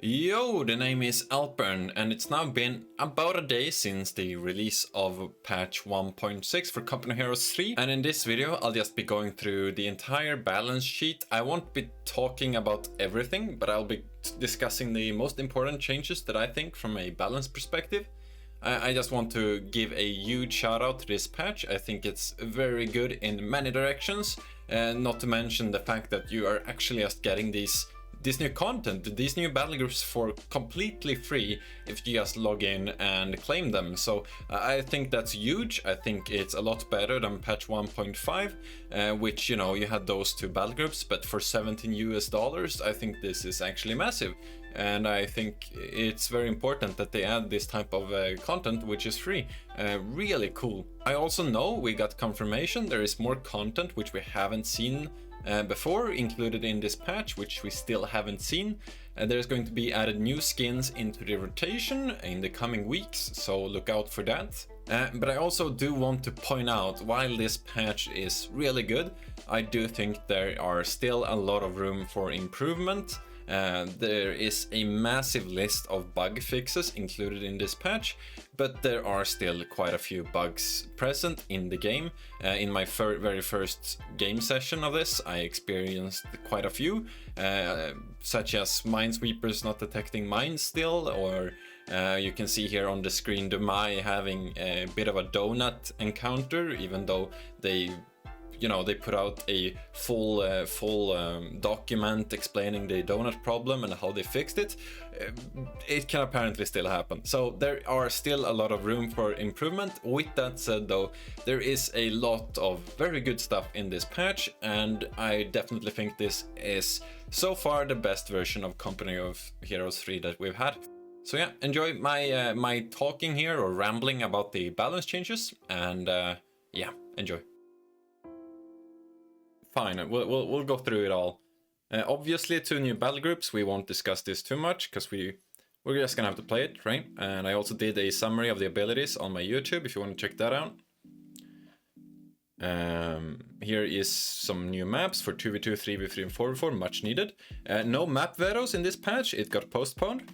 Yo, the name is Alpern, and it's now been about a day since the release of patch 1.6 for Company Heroes 3, and in this video I'll just be going through the entire balance sheet. I won't be talking about everything, but I'll be discussing the most important changes that I think from a balance perspective. I just want to give a huge shout out to this patch. I think it's very good in many directions, and not to mention the fact that you are actually just getting this new content, these new battle groups for completely free if you just log in and claim them. So I think that's huge. I think it's a lot better than patch 1.5, which, you know, you had those two battle groups, but for $17 I think this is actually massive. And I think it's very important that they add this type of content, which is free. Really cool. I also know we got confirmation there is more content which we haven't seen before included in this patch, which we still haven't seen. There's going to be added new skins into the rotation in the coming weeks, so look out for that. But I also do want to point out, while this patch is really good, I do think there are still a lot of room for improvement. There is a massive list of bug fixes included in this patch, but there are still quite a few bugs present in the game. In my very first game session of this, I experienced quite a few, such as minesweepers not detecting mines still, or you can see here on the screen Dumai having a bit of a donut encounter, even though they put out a full document explaining the donut problem and how they fixed it. It can apparently still happen. So there are still a lot of room for improvement. With that said though, there is a lot of very good stuff in this patch, and I definitely think this is so far the best version of Company of Heroes 3 that we've had. So yeah, enjoy my talking here, or rambling about the balance changes, and yeah, enjoy. Fine, we'll go through it all. Obviously, 2 new battle groups. We won't discuss this too much because we're just gonna have to play it, right? And I also did a summary of the abilities on my YouTube if you want to check that out. Here is some new maps for 2v2, 3v3, and 4v4, much needed. No map vetos in this patch, it got postponed.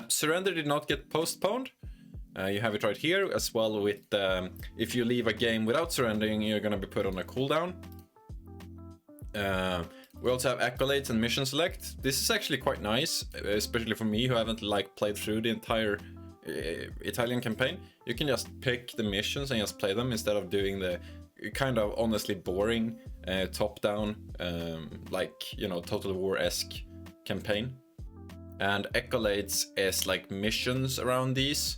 Surrender did not get postponed. You have it right here, as well with if you leave a game without surrendering, you're gonna be put on a cooldown. We also have accolades and mission select. This is actually quite nice, especially for me who haven't played through the entire Italian campaign. You can just pick the missions and just play them instead of doing the kind of honestly boring top-down Total War-esque campaign. And accolades is like missions around these.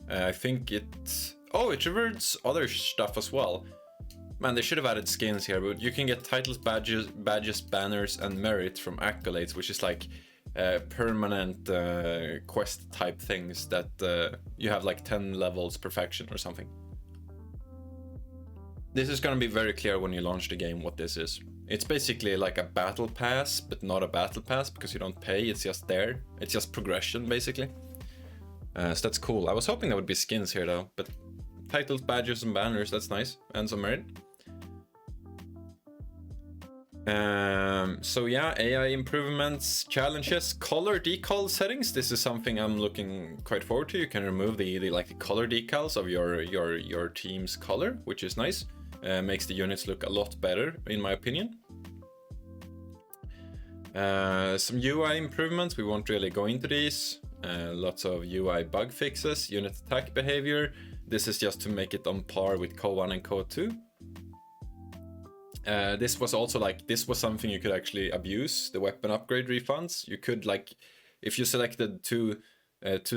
I think it reverts other stuff as well. Man, they should have added skins here, but you can get titles, badges, banners, and merit from accolades, which is like permanent quest type things that you have like 10 levels perfection or something. This is going to be very clear when you launch the game what this is. It's basically like a battle pass, but not a battle pass because you don't pay, it's just there. It's just progression basically. So that's cool. I was hoping there would be skins here though, but titles, badges, and banners, that's nice. And some merit. So yeah, AI improvements, challenges, color decal settings. This is something I'm looking quite forward to. You can remove the color decals of your team's color, which is nice. Makes the units look a lot better, in my opinion. Some UI improvements. We won't really go into these. Lots of UI bug fixes, unit attack behavior. This is just to make it on par with CoH1 and CoH2. This was also this was something you could actually abuse, the weapon upgrade refunds. You could if you selected two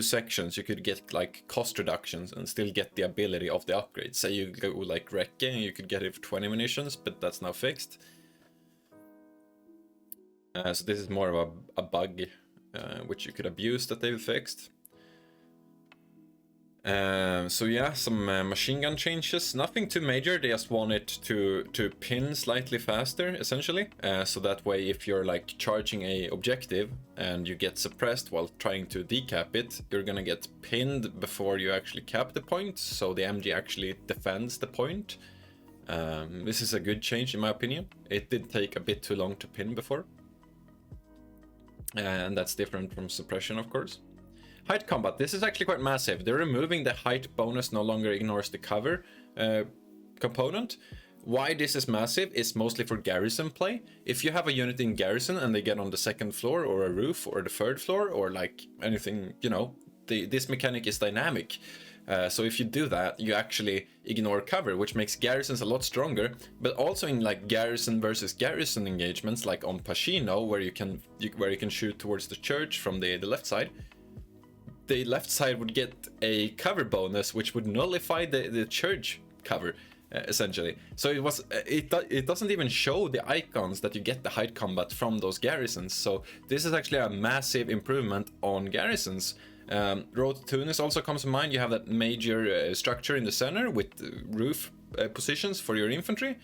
sections, you could get cost reductions and still get the ability of the upgrade. Say you go recon, you could get it for 20 munitions, but that's now fixed. So this is more of a bug which you could abuse that they've fixed. So yeah, some machine gun changes, nothing too major. They just want it to pin slightly faster, essentially. So that way, if you're charging a objective and you get suppressed while trying to decap it, you're gonna get pinned before you actually cap the point. So the MG actually defends the point. This is a good change in my opinion. It did take a bit too long to pin before. and that's different from suppression, of course. Height combat, this is actually quite massive. They're removing the height bonus, no longer ignores the cover component. Why this is massive is mostly for garrison play. If you have a unit in garrison and they get on the second floor or a roof or the third floor or like anything, you know, this mechanic is dynamic. So if you do that, you actually ignore cover, which makes garrisons a lot stronger. But also in like garrison versus garrison engagements, like on Pacino, where you can shoot towards the church from the left side, the left side would get a cover bonus, which would nullify the church cover. Essentially, so it doesn't even show the icons that you get the height combat from those garrisons. So this is actually a massive improvement on garrisons. Road to Tunis also comes to mind. You have that major structure in the center with roof positions for your infantry,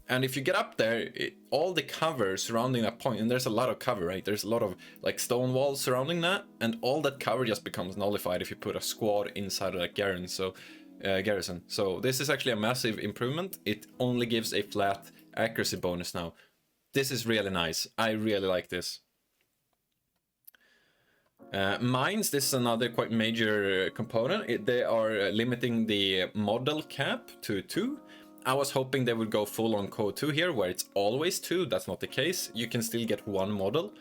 and if you get up there, all the cover surrounding that point, and there's a lot of cover, right? There's a lot of like stone walls surrounding that, and all that cover just becomes nullified if you put a squad inside of that garrison. So this is actually a massive improvement. It only gives a flat accuracy bonus now. This is really nice. I really like this. Mines, this is another quite major component. They are limiting the model cap to 2. I was hoping they would go full on CoH2 here, where it's always 2. That's not the case. You can still get 1 model.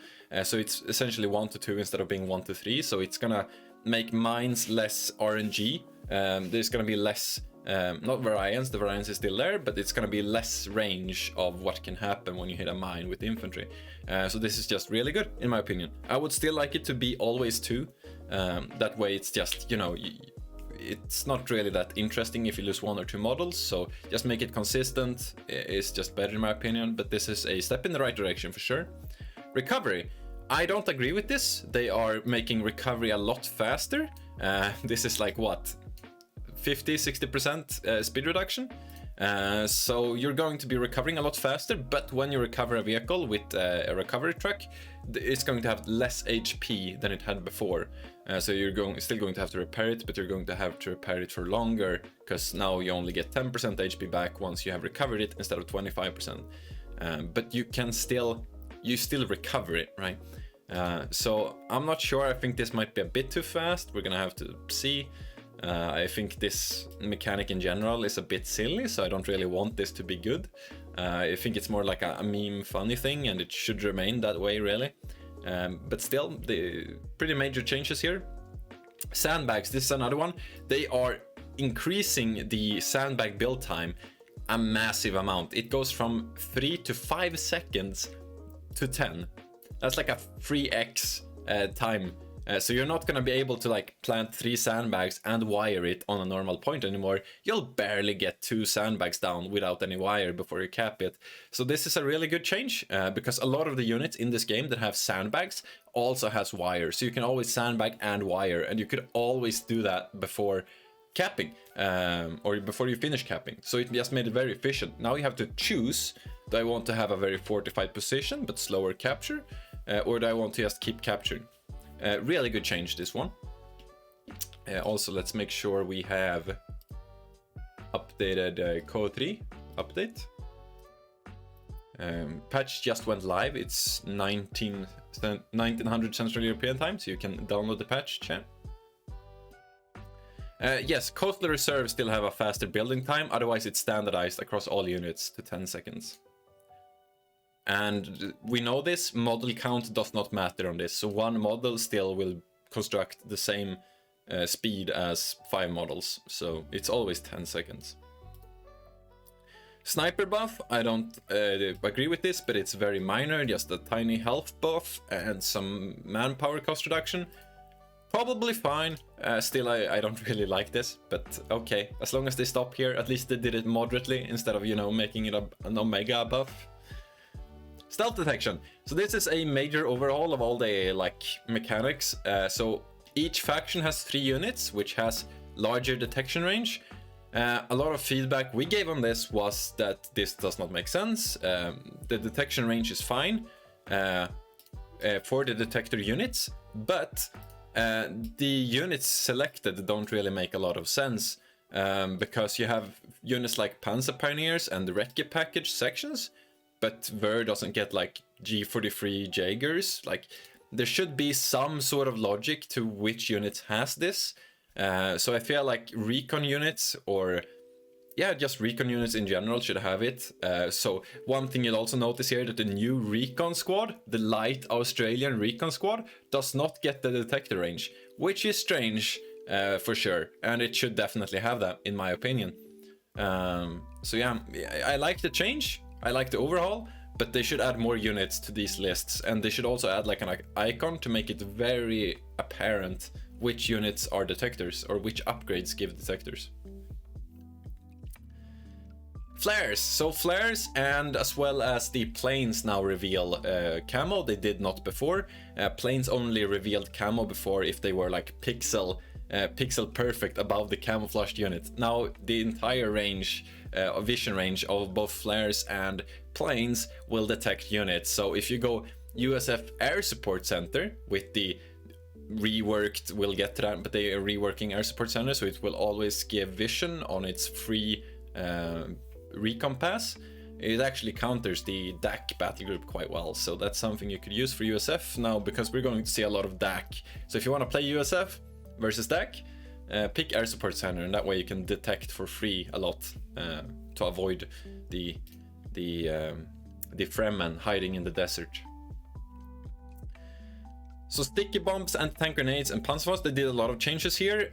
So it's essentially 1 to 2 instead of being 1 to 3. So it's gonna make mines less RNG. There's gonna be less, not variance, the variance is still there, but it's gonna be less range of what can happen when you hit a mine with infantry. So this is just really good, in my opinion. I would still like it to be always 2. That way it's just, you know, it's not really that interesting if you lose 1 or 2 models, so just make it consistent is just better in my opinion, but this is a step in the right direction for sure. Recovery. I don't agree with this. They are making recovery a lot faster. This is like what? 50-60% speed reduction. So you're going to be recovering a lot faster, but when you recover a vehicle with a recovery truck, it's going to have less HP than it had before. So you're still going to have to repair it, but you're going to have to repair it for longer, because now you only get 10% HP back once you have recovered it instead of 25%. But you still recover it, right? So I'm not sure. I think this might be a bit too fast. We're gonna have to see. I think this mechanic in general is a bit silly, so I don't really want this to be good. I think it's more like a meme funny thing, and it should remain that way really. But still, the pretty major changes here. Sandbags, this is another one. They are increasing the sandbag build time a massive amount. It goes from 3 to 5 seconds to 10. That's like a 3x time. So you're not gonna be able to like plant 3 sandbags and wire it on a normal point anymore. You'll barely get 2 sandbags down without any wire before you cap it. So this is a really good change, because a lot of the units in this game that have sandbags also has wire. So you can always sandbag and wire, and you could always do that before capping, or before you finish capping. So it just made it very efficient. Now you have to choose, do I want to have a very fortified position but slower capture, or do I want to just keep capturing? Really good change, this one. Also, let's make sure we have updated CoH3 update. Patch just went live. It's 1900 Central European time, so you can download the patch, chat. Yes, Coastal Reserve still have a faster building time, otherwise it's standardized across all units to 10 seconds. And we know this, model count does not matter on this, so 1 model still will construct the same speed as 5 models, so it's always 10 seconds. Sniper buff, I don't agree with this, but it's very minor, just a tiny health buff and some manpower cost reduction. Probably fine. Still, I don't really like this, but okay. As long as they stop here, at least they did it moderately instead of, you know, making it an omega buff. Stealth detection. So this is a major overhaul of all the like mechanics. So each faction has 3 units, which has larger detection range. A lot of feedback we gave on this was that this does not make sense. The detection range is fine for the detector units, but the units selected don't really make a lot of sense, because you have units like Panzer Pioneers and the Recce package sections, but Ver doesn't get like G43 Jaegers. Like, there should be some sort of logic to which unit has this. So I feel like recon units, or yeah, just recon units in general should have it. So one thing you'll also notice here that the new recon squad, the light Australian recon squad, does not get the detector range, which is strange for sure, and it should definitely have that in my opinion. So yeah, I like the change, I like the overhaul, but they should add more units to these lists, and they should also add like an icon to make it very apparent which units are detectors or which upgrades give detectors. Flares. So flares, and as well as the planes now reveal camo. They did not before. Planes only revealed camo before if they were like pixel perfect above the camouflaged unit. Now the entire range, vision range of both flares and planes will detect units. So if you go USF Air Support Center with the reworked, we'll get to that, but they are reworking Air Support Center, so it will always give vision on its free recon pass. It actually counters the DAC battle group quite well, so that's something you could use for USF now, because we're going to see a lot of DAC. So if you want to play USF versus DAC, pick Air Support Center, and that way you can detect for free a lot to avoid the Fremen hiding in the desert. So sticky bombs, anti-tank grenades, and Panzerfaust, they did a lot of changes here.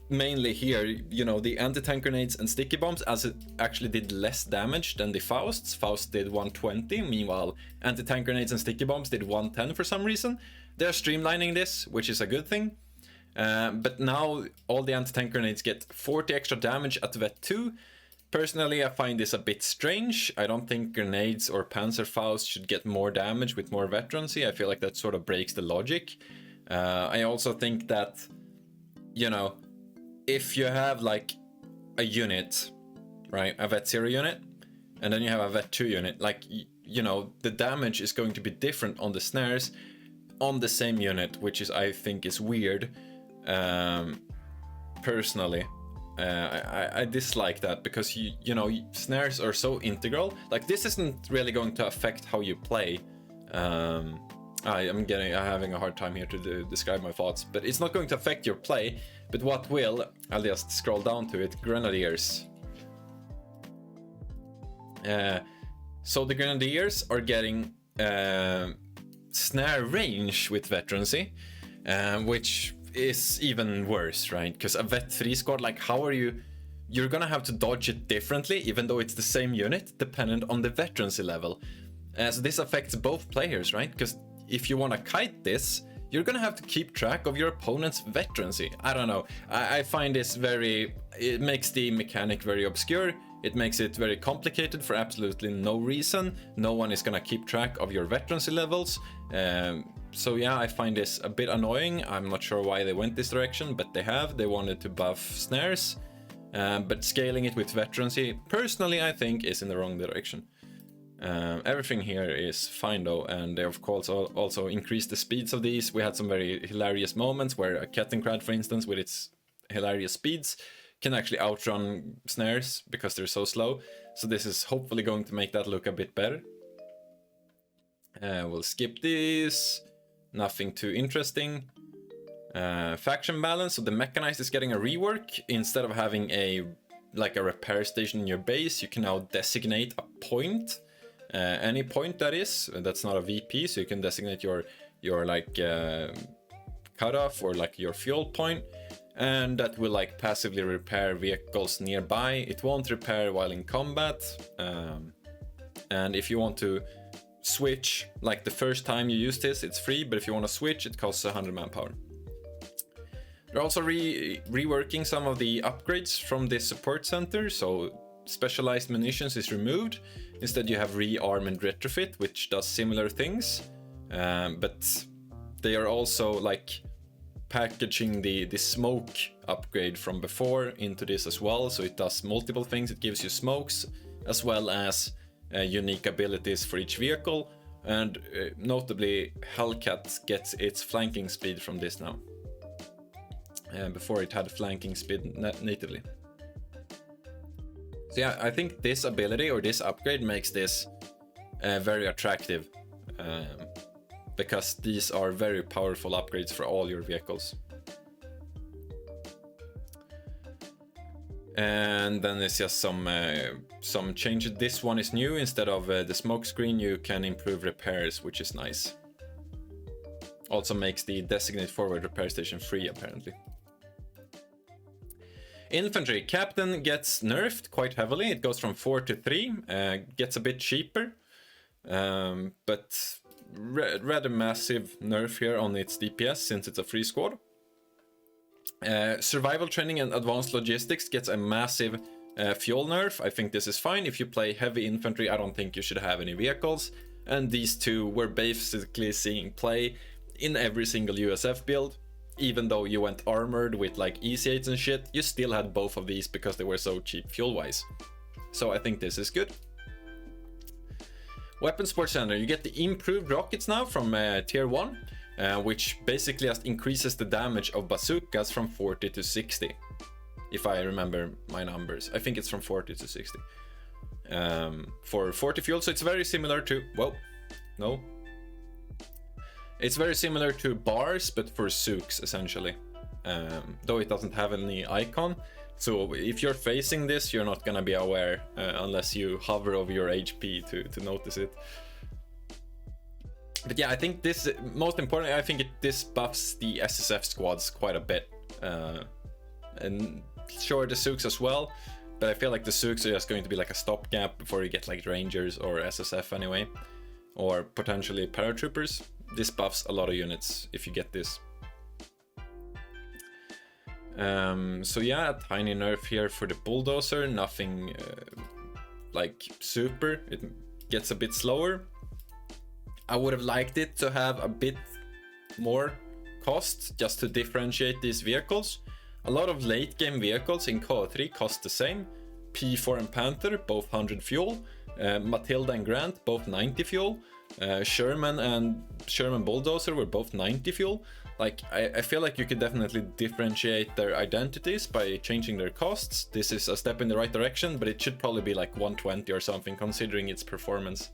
Mainly here, you know, the anti-tank grenades and sticky bombs, as it actually did less damage than the Fausts. Faust did 120, meanwhile anti-tank grenades and sticky bombs did 110 for some reason. They're streamlining this, which is a good thing. But now all the anti-tank grenades get 40 extra damage at Vet 2. Personally, I find this a bit strange. I don't think grenades or Panzerfaust should get more damage with more veterancy. I feel like that sort of breaks the logic. I also think that, you know, if you have like a unit, right, a Vet 0 unit, and then you have a Vet 2 unit, like, you know, the damage is going to be different on the snares on the same unit, which is, I think, is weird. Personally, I dislike that, because you know, snares are so integral. Like, this isn't really going to affect how you play. I'm having a hard time here to describe my thoughts, but it's not going to affect your play. But what will, I'll just scroll down to it, Grenadiers. So the Grenadiers are getting snare range with veterancy, which is even worse, right? Because a Vet 3 squad, like, how are you're gonna have to dodge it differently, even though it's the same unit, dependent on the veterancy level. So this affects both players, right? Because if you want to kite this, you're gonna have to keep track of your opponent's veterancy. I don't know. I find this it makes the mechanic very obscure. It makes it very complicated for absolutely no reason. No one is gonna keep track of your veterancy levels. So yeah, I find this a bit annoying. I'm not sure why they went this direction, but they wanted to buff snares. But scaling it with veterancy, personally, I think is in the wrong direction. Everything here is fine though, and they of course also increased the speeds of these. We had some very hilarious moments where a Kettenkrad, for instance, with its hilarious speeds, can actually outrun snares because they're so slow. So this is hopefully going to make that look a bit better. We'll skip this. Nothing too interesting. Faction balance. So the mechanized is getting a rework. Instead of having a repair station in your base, you can now designate a point. Any point that is, that's not a VP, so you can designate your like cutoff or like your fuel point, and that will like passively repair vehicles nearby. It won't repair while in combat, and if you want to switch, like the first time you use this, it's free, but if you want to switch, it costs 100 manpower. They're also reworking some of the upgrades from this support center, so specialized munitions is removed. Instead you have rearm and retrofit, which does similar things, but they are also like packaging the smoke upgrade from before into this as well, so it does multiple things. It gives you smokes as well as unique abilities for each vehicle, and notably Hellcat gets its flanking speed from this now. Before it had flanking speed natively. So yeah, I think this ability or this upgrade makes this very attractive. because these are very powerful upgrades for all your vehicles. And then there's just some changes. This one is new. Instead of the smoke screen, you can improve repairs, which is nice. Also makes the designated forward repair station free, apparently. Infantry captain gets nerfed quite heavily. It goes from 4 to 3, gets a bit cheaper, but rather massive nerf here on its DPS since it's a free squad. Survival training and advanced logistics gets a massive fuel nerf. I think this is fine. If you play heavy infantry, I don't think you should have any vehicles. And these two were basically seeing play in every single USF build. Even though you went armored with like EC8s and shit, you still had both of these because they were so cheap fuel-wise. So I think this is good. Weapon Support Center, you get the improved rockets now from tier 1, which basically just increases the damage of bazookas from 40 to 60. If I remember my numbers. I think it's from 40 to 60. For 40 fuel, so it's very similar to... Whoa, no. It's very similar to bars, but for Zooks, essentially. Though it doesn't have any icon. So if you're facing this, you're not gonna be aware unless you hover over your HP to notice it. But yeah, I think this, most importantly, I think this buffs the SSF squads quite a bit. And sure, the Zooks as well. But I feel like the Zooks are just going to be like a stopgap before you get like Rangers or SSF anyway. Or potentially paratroopers. This buffs a lot of units if you get this. So yeah, a tiny nerf here for the bulldozer. Nothing like super. It gets a bit slower. I would have liked it to have a bit more cost just to differentiate these vehicles. A lot of late game vehicles in CoH3 cost the same. P4 and Panther, both 100 fuel. Matilda and Grant, both 90 fuel. Sherman and Sherman Bulldozer were both 90 fuel. Like, I feel like you could definitely differentiate their identities by changing their costs. This is a step in the right direction, but it should probably be like 120 or something, considering its performance.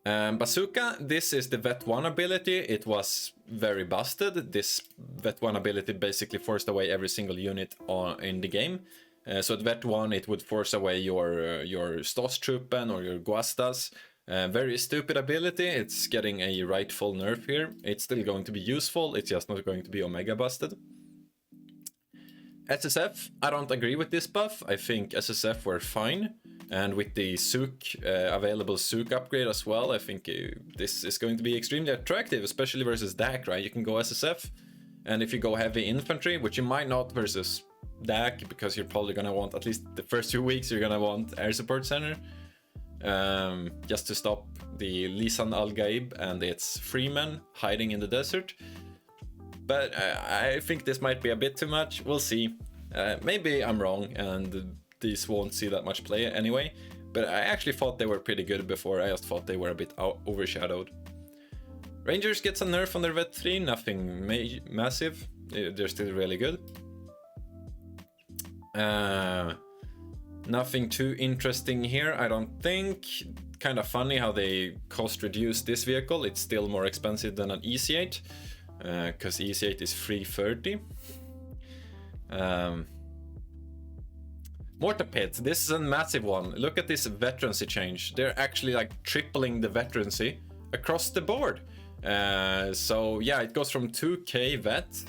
Bazooka, this is the Vet 1 ability. It was very busted. This Vet 1 ability basically forced away every single unit in the game. So at Vet 1 it would force away your Stoßtruppen or your Guastas. Very stupid ability. It's getting a rightful nerf here. It's still going to be useful, it's just not going to be Omega busted. SSF, I don't agree with this buff. I think SSF were fine. And with the Zook, available Zook upgrade as well, I think this is going to be extremely attractive, especially versus DAC, right? You can go SSF, and if you go heavy infantry, which you might not versus DAC, because you're probably gonna want, at least the first 2 weeks, you're gonna want Air Support Center. Just to stop the Lisan Al-Gaib and its freemen hiding in the desert. But I think this might be a bit too much, we'll see. Maybe I'm wrong and these won't see that much play anyway, but I actually thought they were pretty good before. I just thought they were a bit overshadowed. Rangers gets a nerf on their Vet 3, nothing massive, they're still really good. Nothing too interesting here, I don't think. Kind of funny how they cost reduce this vehicle. It's still more expensive than an EC8, because EC8 is 330. Mortar pits, this is a massive one. Look at this veterancy change. They're actually like tripling the veterancy across the board. So yeah, it goes from 2k vet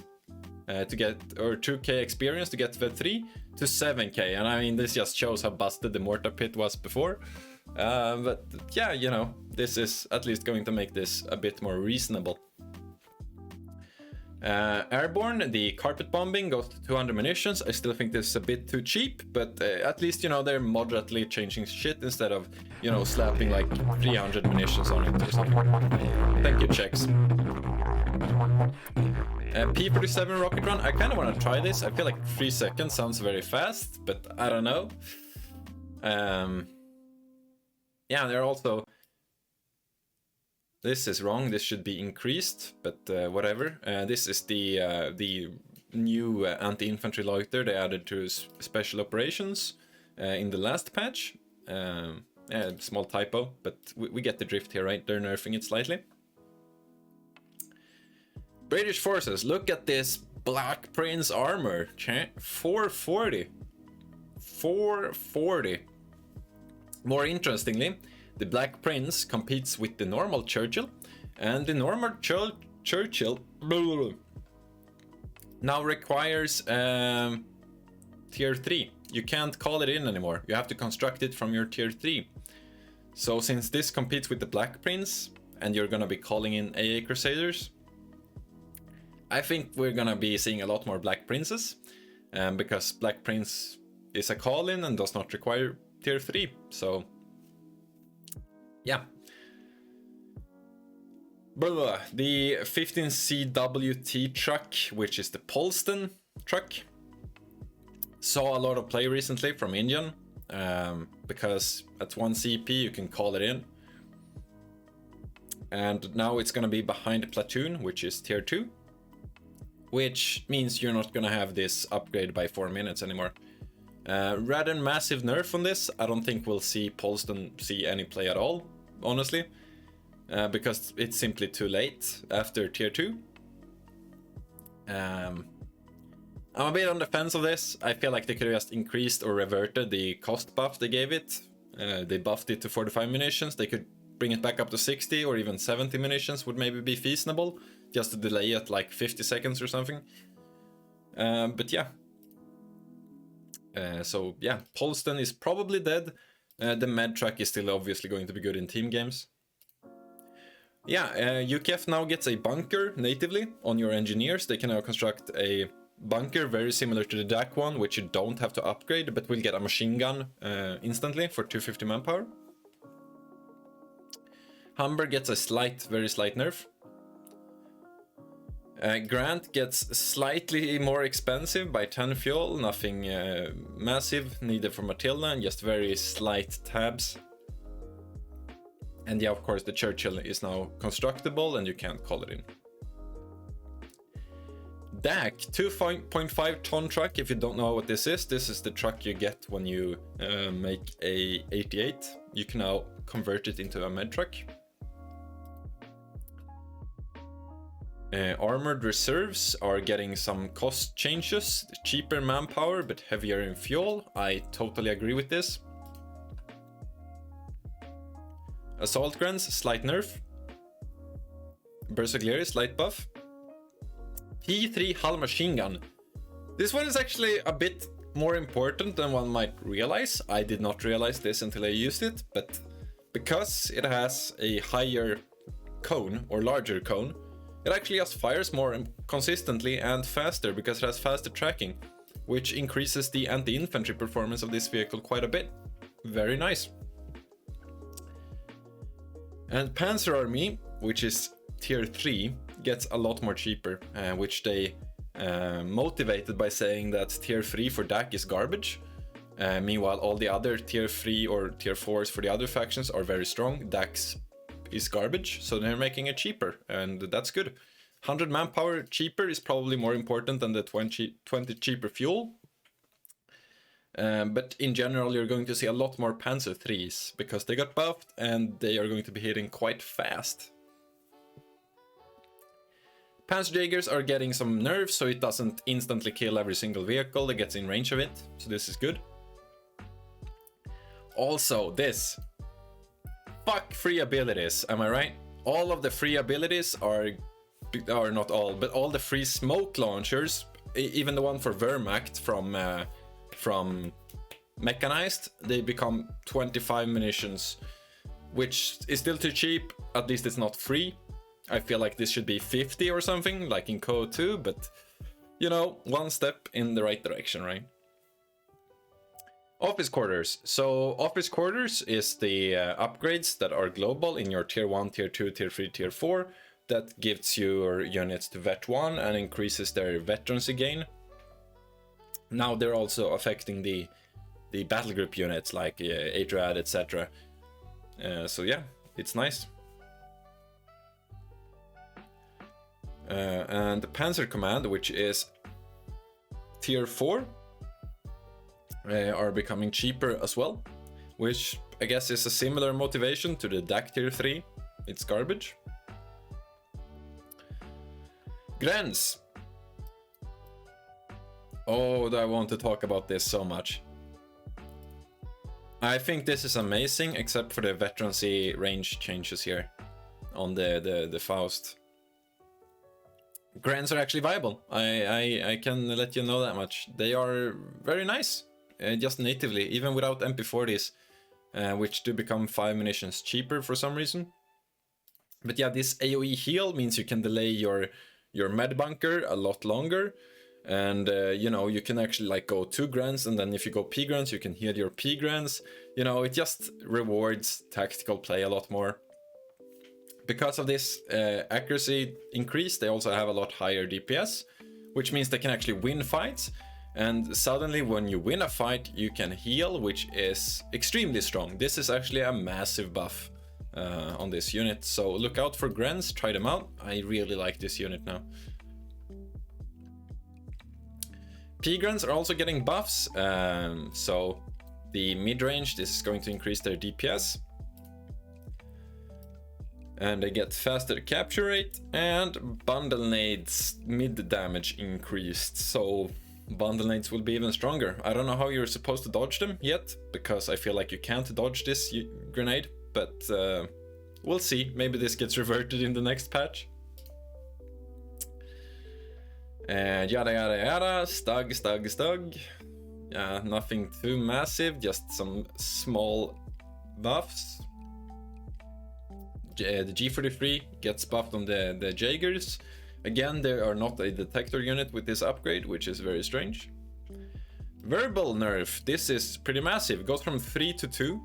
to get, or 2k experience to get vet 3 to 7k. And I mean, this just shows how busted the mortar pit was before. But yeah, you know, this is at least going to make this a bit more reasonable. Airborne, the carpet bombing goes to 200 munitions. I still think this is a bit too cheap, but at least, you know, they're moderately changing shit instead of, you know, slapping like 300 munitions on it or something. Thank you, Czechs. P47 rocket run, I kind of want to try this. I feel like 3 seconds sounds very fast, but I don't know. Yeah, they're also... This is wrong, this should be increased, but whatever. This is the new anti-infantry loiter they added to special operations in the last patch. Small typo, but we get the drift here, right? They're nerfing it slightly. British forces, look at this Black Prince armor. 440. 440. More interestingly, the Black Prince competes with the normal Churchill, and the normal Churchill now requires tier 3. You can't call it in anymore. You have to construct it from your tier 3. So since this competes with the Black Prince, and you're gonna be calling in AA Crusaders, I think we're gonna be seeing a lot more Black Princes, because Black Prince is a call-in and does not require tier 3. So yeah. The 15CWT truck, which is the Poleston truck, saw a lot of play recently from Indian, because at 1 CP you can call it in. And now it's gonna be behind Platoon, which is tier 2, which means you're not gonna have this upgrade by 4 minutes anymore. Rather than massive nerf on this, I don't think we'll see Poleston see any play at all, honestly, because it's simply too late after tier 2. I'm a bit on the fence of this. I feel like they could have just increased or reverted the cost buff they gave it. They buffed it to 45 munitions. They could bring it back up to 60 or even 70 munitions would maybe be feasible, just to delay it like 50 seconds or something. But yeah. So yeah, Poleston is probably dead. The med track is still obviously going to be good in team games. Yeah, UKF now gets a bunker natively on your engineers. They can now construct a bunker very similar to the DAC one, which you don't have to upgrade, but will get a machine gun instantly for 250 manpower. Humber gets a very slight nerf. Grant gets slightly more expensive by 10 fuel, nothing massive needed for Matilda, and just very slight tabs. And yeah, of course, the Churchill is now constructible and you can't call it in. DAC, 2.5 ton truck. If you don't know what this is the truck you get when you make a 88. You can now convert it into a med truck. Armored reserves are getting some cost changes, cheaper manpower but heavier in fuel. I totally agree with this. Assault Grants, slight nerf. Bersaglieri, slight buff. P3 hull machine gun. This one is actually a bit more important than one might realize. I did not realize this until I used it, but because it has a higher cone or larger cone, it actually just fires more consistently and faster because it has faster tracking, which increases the anti-infantry performance of this vehicle quite a bit. Very nice. And Panzer Army, which is tier 3, gets a lot more cheaper, which they motivated by saying that tier 3 for DAC is garbage. Meanwhile, all the other tier 3 or tier 4s for the other factions are very strong. DAC is garbage, so they're making it cheaper, and that's good. 100 manpower cheaper is probably more important than the 20 cheaper fuel. But in general, you're going to see a lot more Panzer 3s because they got buffed and they are going to be hitting quite fast. Panzerjägers are getting some nerfs, so it doesn't instantly kill every single vehicle that gets in range of it, so this is good. Also, this. Fuck free abilities, am I right? All of the free abilities are not all, but all the free smoke launchers, even the one for Wehrmacht from Mechanized, they become 25 munitions, which is still too cheap. At least it's not free. I feel like this should be 50 or something, like in CoH3, but you know, one step in the right direction, right? Office quarters. So office quarters is the upgrades that are global in your tier 1, tier 2, tier 3, tier 4. That gives your units to vet 1 and increases their veterancy gain. Now they're also affecting the battle group units like Atrad, etc. So yeah, it's nice. And the Panzer Command, which is tier 4, are becoming cheaper as well, which I guess is a similar motivation to the DAC tier 3. It's garbage. Gräns. Oh, I want to talk about this so much. I think this is amazing, except for the veterancy range changes here on the Faust. Gräns are actually viable. I can let you know that much. They are very nice, just natively, even without MP40s, which do become 5 munitions cheaper for some reason. But yeah, this AoE heal means you can delay your med bunker a lot longer. And, you know, you can actually like go 2 Gräns, and then if you go P Gräns, you can heal your P Gräns. You know, it just rewards tactical play a lot more. Because of this accuracy increase, they also have a lot higher DPS, which means they can actually win fights. And suddenly when you win a fight, you can heal, which is extremely strong. This is actually a massive buff on this unit. So look out for Gräns, try them out. I really like this unit now. P-Gräns are also getting buffs, so the mid-range, this is going to increase their DPS. And they get faster capture rate, and bundle nades mid damage increased, so bundle nades will be even stronger. I don't know how you're supposed to dodge them yet, because I feel like you can't dodge this grenade, but we'll see. Maybe this gets reverted in the next patch. Yada yada yada, stug. Yeah, nothing too massive, just some small buffs. The G43 gets buffed on the Jaegers. Again, they are not a detector unit with this upgrade, which is very strange. Verbal nerf, this is pretty massive. It goes from 3 to 2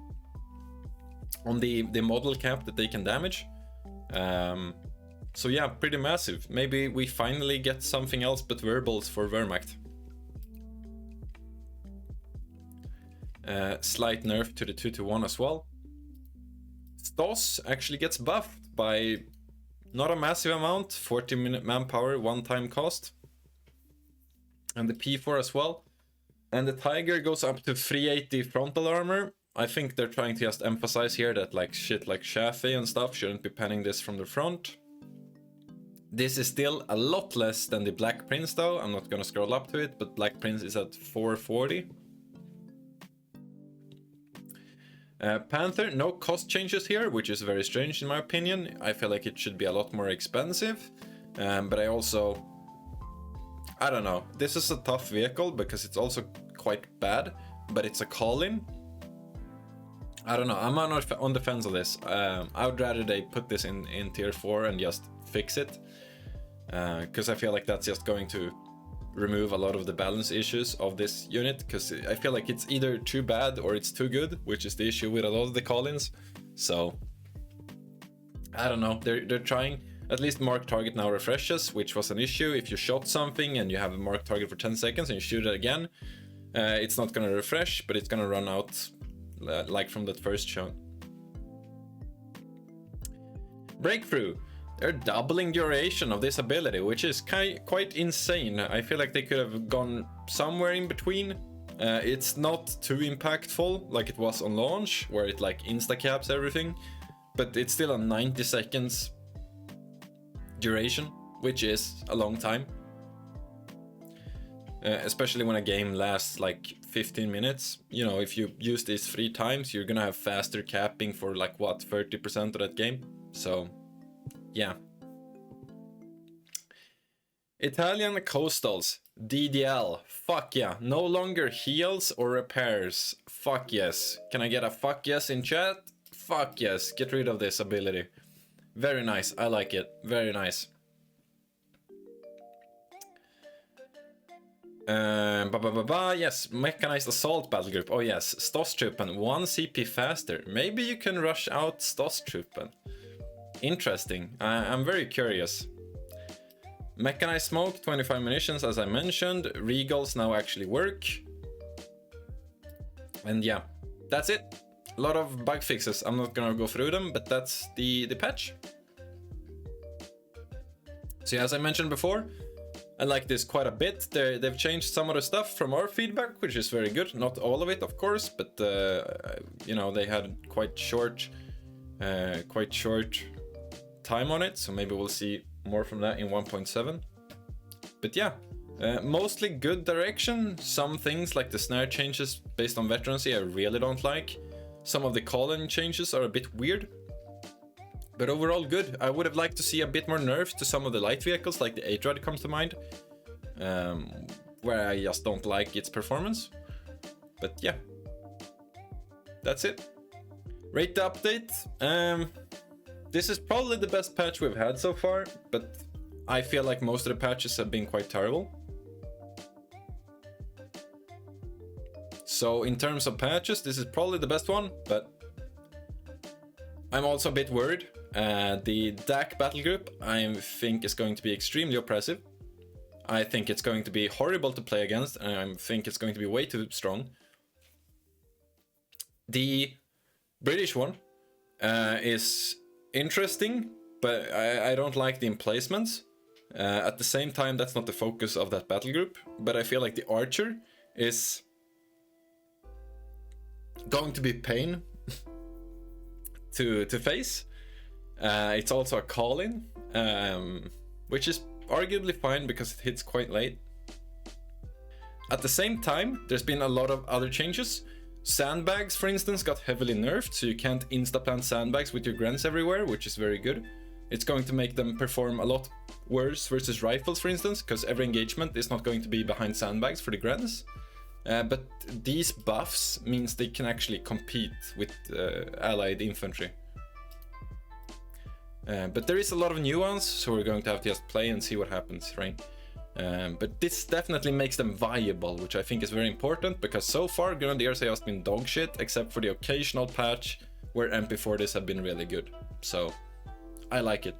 on the model cap that they can damage. So yeah, pretty massive. Maybe we finally get something else but verbals for Wehrmacht. Slight nerf to the 2 to 1 as well. Stos actually gets buffed by not a massive amount, 40-minute manpower, one-time cost. And the P4 as well. And the Tiger goes up to 380 frontal armor. I think they're trying to just emphasize here that like shit like Shafi and stuff shouldn't be penning this from the front. This is still a lot less than the Black Prince though. I'm not gonna scroll up to it, but Black Prince is at 440. Panther, no cost changes here, which is very strange in my opinion. I feel like it should be a lot more expensive, but I don't know. This is a tough vehicle because it's also quite bad, but it's a call-in. I don't know, I'm on the fence of this. I would rather they put this in tier 4 and just fix it, because I feel like that's just going to remove a lot of the balance issues of this unit, because I feel like it's either too bad or it's too good, which is the issue with a lot of the call-ins. So I don't know, they're trying. At least mark target now refreshes, which was an issue. If you shot something and you have a mark target for 10 seconds and you shoot it again, it's not gonna refresh, but it's gonna run out like from that first shot. Breakthrough. They're doubling duration of this ability, which is quite insane. I feel like they could have gone somewhere in between. It's not too impactful like it was on launch, where it like insta-caps everything, but it's still a 90 seconds duration, which is a long time. Especially when a game lasts like 15 minutes. You know, if you use this 3 times, you're gonna have faster capping for like what, 30% of that game. So yeah. Italian coastals, DDL, fuck yeah. No longer heals or repairs, fuck yes. Can I get a fuck yes in chat? Fuck yes, get rid of this ability. Very nice, I like it, very nice. Yes, mechanized assault battle group. Oh yes, Stosstruppen, 1 CP faster. Maybe you can rush out Stosstruppen. Interesting, I'm very curious. Mechanized smoke, 25 munitions as I mentioned. Regals now actually work. And yeah, that's it. A lot of bug fixes, I'm not gonna go through them, but that's the patch. So yeah, as I mentioned before, I like this quite a bit. They've changed some of the stuff from our feedback, which is very good. Not all of it, of course, but you know, they had quite short time on it, so maybe we'll see more from that in 1.7. But yeah, mostly good direction. Some things like the snare changes based on veterancy I really don't like. Some of the call-in changes are a bit weird, but overall good. I would have liked to see a bit more nerfs to some of the light vehicles, like the 8 Rod comes to mind, where I just don't like its performance. But yeah, that's it. Rate the update. This is probably the best patch we've had so far, but I feel like most of the patches have been quite terrible. So in terms of patches, this is probably the best one, but I'm also a bit worried. The DAC battle group I think is going to be extremely oppressive. I think it's going to be horrible to play against, and I think it's going to be way too strong. The British one is interesting, but I don't like the emplacements. At the same time, that's not the focus of that battle group, but I feel like the Archer is going to be pain to face. It's also a call-in, which is arguably fine because it hits quite late. At the same time, there's been a lot of other changes. Sandbags, for instance, got heavily nerfed, so you can't insta-plant sandbags with your grens everywhere, which is very good. It's going to make them perform a lot worse versus rifles, for instance, because every engagement is not going to be behind sandbags for the grens. But these buffs means they can actually compete with allied infantry. But there is a lot of nuance, so we're going to have to just play and see what happens, right? But this definitely makes them viable, which I think is very important, because so far Grenadiers have just been dog shit, except for the occasional patch where MP40s have been really good. So I like it.